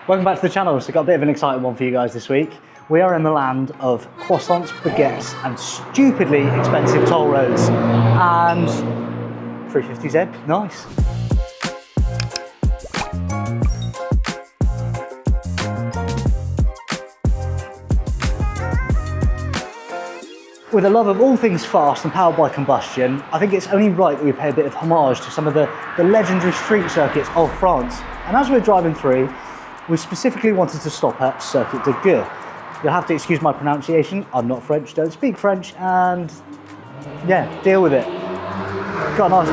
Welcome back to the channel. So, got a bit of an exciting one for you guys this week. We are in the land of croissants, baguettes, and stupidly expensive toll roads. And 350Z, nice. With a love of all things fast and powered by combustion, I think it's only right that we pay a bit of homage to some of the legendary street circuits of France. And as we're driving through, we specifically wanted to stop at Circuit De Reims Gueux. You'll have to excuse my pronunciation, I'm not French, don't speak French, and yeah, deal with it. Got a nice...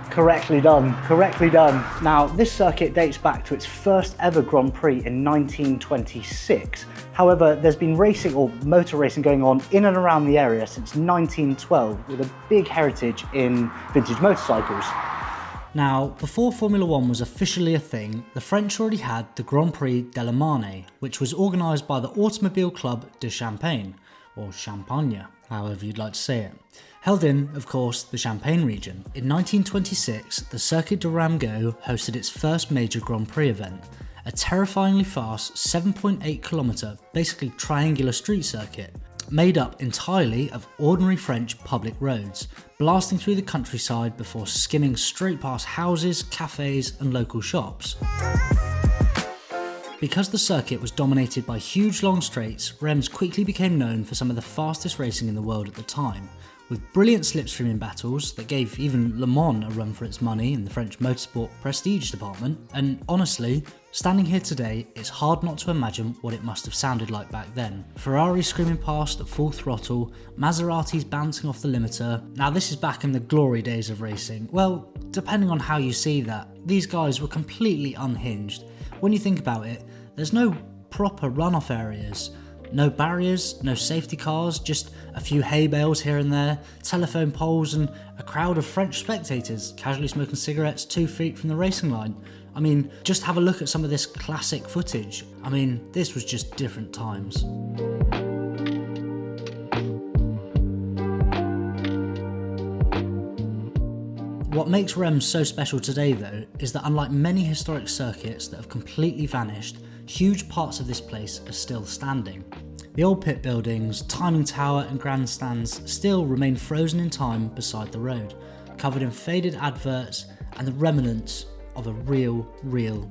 Correctly done, correctly done. Now, this circuit dates back to its first ever Grand Prix in 1926. However, there's been racing or motor racing going on in and around the area since 1912 with a big heritage in vintage motorcycles. Now, before Formula One was officially a thing, the French already had the Grand Prix de la Marne, which was organised by the Automobile Club de Champagne, or Champagne, however you'd like to say it. Held in, of course, the Champagne region. In 1926, the Circuit De Reims Gueux hosted its first major Grand Prix event, a terrifyingly fast 7.8km, basically triangular street circuit, made up entirely of ordinary French public roads, blasting through the countryside before skimming straight past houses, cafes and local shops. Because the circuit was dominated by huge long straights, Reims quickly became known for some of the fastest racing in the world at the time, with brilliant slipstreaming battles that gave even Le Mans a run for its money in the French motorsport prestige department. And honestly, standing here today, it's hard not to imagine what it must have sounded like back then. Ferraris screaming past at full throttle, Maseratis bouncing off the limiter. Now this is back in the glory days of racing. Well, depending on how you see that, these guys were completely unhinged. When you think about it, there's no proper runoff areas. No barriers, no safety cars, just a few hay bales here and there, telephone poles and a crowd of French spectators casually smoking cigarettes 2 feet from the racing line. I mean, just have a look at some of this classic footage. I mean, this was just different times. What makes Reims so special today though, is that unlike many historic circuits that have completely vanished, huge parts of this place are still standing. The old pit buildings, timing tower and grandstands still remain frozen in time beside the road, covered in faded adverts and the remnants of a real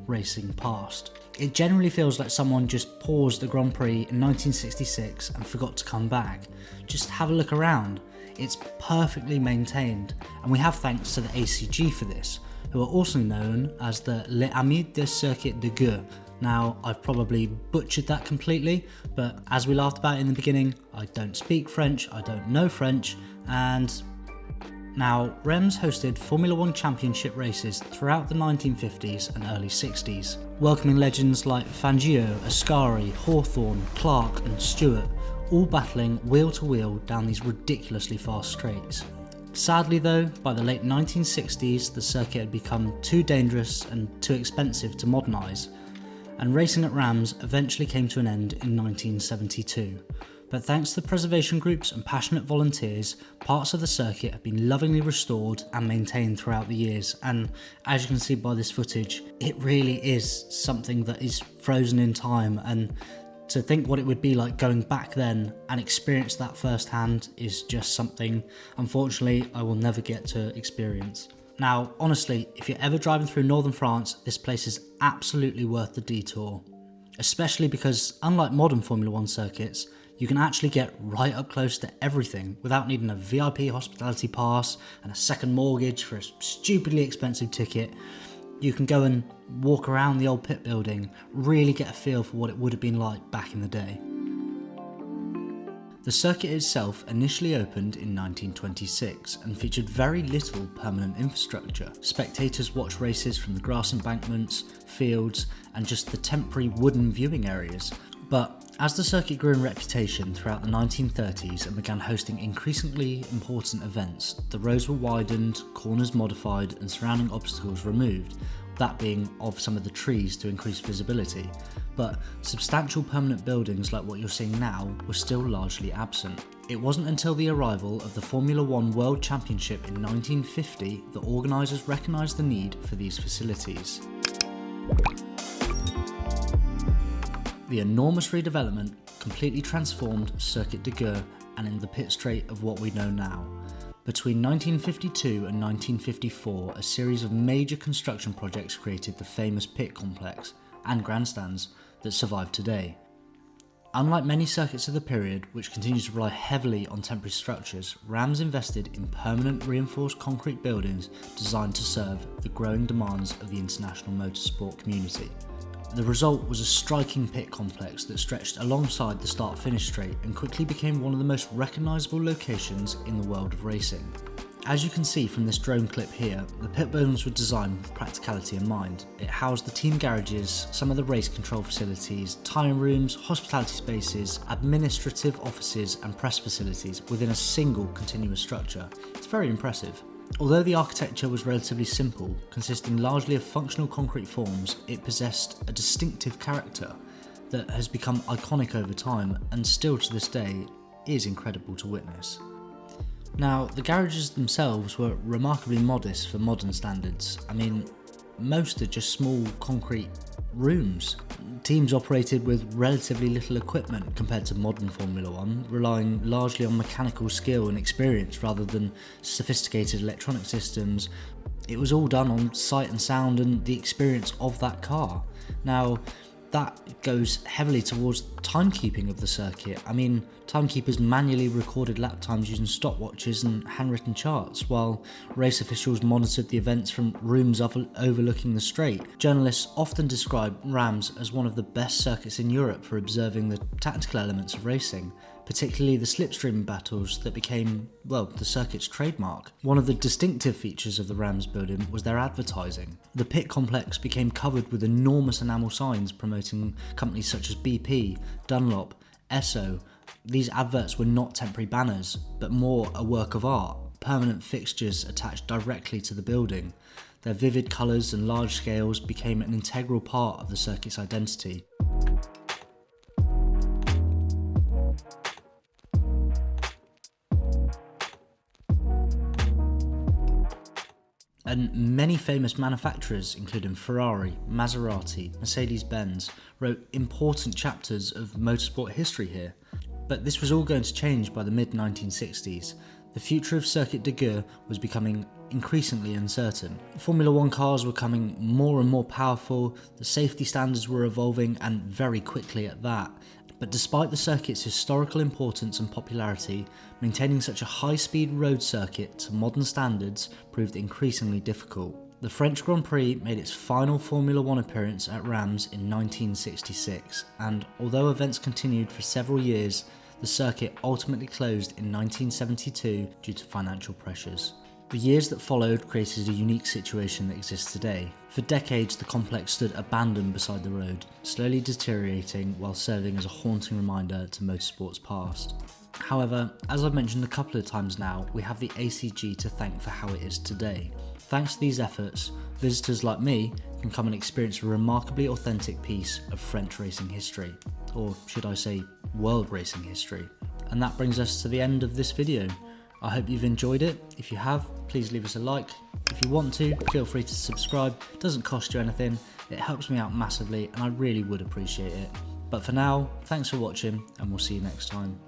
racing past. It generally feels like someone just paused the Grand Prix in 1966 and forgot to come back. Just have a look around. It's perfectly maintained, and we have thanks to the ACG for this, who are also known as the Les Amis de Circuit de Gueux. Now, I've probably butchered that completely, but as we laughed about in the beginning, I don't speak French, I don't know French, and now, Reims hosted Formula One championship races throughout the 1950s and early 60s, welcoming legends like Fangio, Ascari, Hawthorne, Clark and Stewart, all battling wheel to wheel down these ridiculously fast straights. Sadly though, by the late 1960s, the circuit had become too dangerous and too expensive to modernise, and racing at Reims eventually came to an end in 1972. But thanks to the preservation groups and passionate volunteers, parts of the circuit have been lovingly restored and maintained throughout the years, and as you can see by this footage, it really is something that is frozen in time, and to think what it would be like going back then and experience that firsthand is just something, unfortunately, I will never get to experience. Now, honestly, if you're ever driving through northern France, this place is absolutely worth the detour, especially because, unlike modern Formula One circuits, you can actually get right up close to everything without needing a VIP hospitality pass and a second mortgage for a stupidly expensive ticket. You can go and walk around the old pit building, really get a feel for what it would have been like back in the day. The circuit itself initially opened in 1926 and featured very little permanent infrastructure. Spectators watched races from the grass embankments, fields, and just the temporary wooden viewing areas. But as the circuit grew in reputation throughout the 1930s and began hosting increasingly important events, the roads were widened, corners modified, and surrounding obstacles removed, that being of some of the trees to increase visibility. But substantial permanent buildings like what you're seeing now were still largely absent. It wasn't until the arrival of the Formula One World Championship in 1950 that organisers recognised the need for these facilities. The enormous redevelopment completely transformed Circuit De Reims and in the pit straight of what we know now. Between 1952 and 1954, a series of major construction projects created the famous pit complex and grandstands that survive today. Unlike many circuits of the period, which continues to rely heavily on temporary structures, Reims invested in permanent reinforced concrete buildings designed to serve the growing demands of the international motorsport community. The result was a striking pit complex that stretched alongside the start-finish straight and quickly became one of the most recognisable locations in the world of racing. As you can see from this drone clip here, the pit buildings were designed with practicality in mind. It housed the team garages, some of the race control facilities, tyre rooms, hospitality spaces, administrative offices and press facilities within a single continuous structure. It's very impressive. Although the architecture was relatively simple, consisting largely of functional concrete forms, it possessed a distinctive character that has become iconic over time and still to this day is incredible to witness. Now, the garages themselves were remarkably modest for modern standards. I mean, most are just small concrete rooms. Teams operated with relatively little equipment compared to modern Formula One, relying largely on mechanical skill and experience rather than sophisticated electronic systems. It was all done on sight and sound and the experience of that car. Now, that goes heavily towards timekeeping of the circuit. I mean, timekeepers manually recorded lap times using stopwatches and handwritten charts, while race officials monitored the events from rooms overlooking the straight. Journalists often describe Reims as one of the best circuits in Europe for observing the tactical elements of racing, particularly the slipstream battles that became, well, the circuit's trademark. One of the distinctive features of the Reims building was their advertising. The pit complex became covered with enormous enamel signs promoting companies such as BP, Dunlop, Esso. These adverts were not temporary banners, but more a work of art, permanent fixtures attached directly to the building. Their vivid colours and large scales became an integral part of the circuit's identity. And many famous manufacturers, including Ferrari, Maserati, Mercedes-Benz, wrote important chapters of motorsport history here. But this was all going to change by the mid-1960s. The future of Circuit de Reims was becoming increasingly uncertain. Formula One cars were becoming more and more powerful, the safety standards were evolving, and very quickly at that. But despite the circuit's historical importance and popularity, maintaining such a high-speed road circuit to modern standards proved increasingly difficult. The French Grand Prix made its final Formula One appearance at Reims in 1966, and although events continued for several years, the circuit ultimately closed in 1972 due to financial pressures. The years that followed created a unique situation that exists today. For decades, the complex stood abandoned beside the road, slowly deteriorating while serving as a haunting reminder to motorsport's past. However, as I've mentioned a couple of times now, we have the ACG to thank for how it is today. Thanks to these efforts, visitors like me can come and experience a remarkably authentic piece of French racing history, or should I say, world racing history. And that brings us to the end of this video. I hope you've enjoyed it. If you have, please leave us a like. If you want to, feel free to subscribe. It doesn't cost you anything. It helps me out massively and I really would appreciate it. But for now, thanks for watching and we'll see you next time.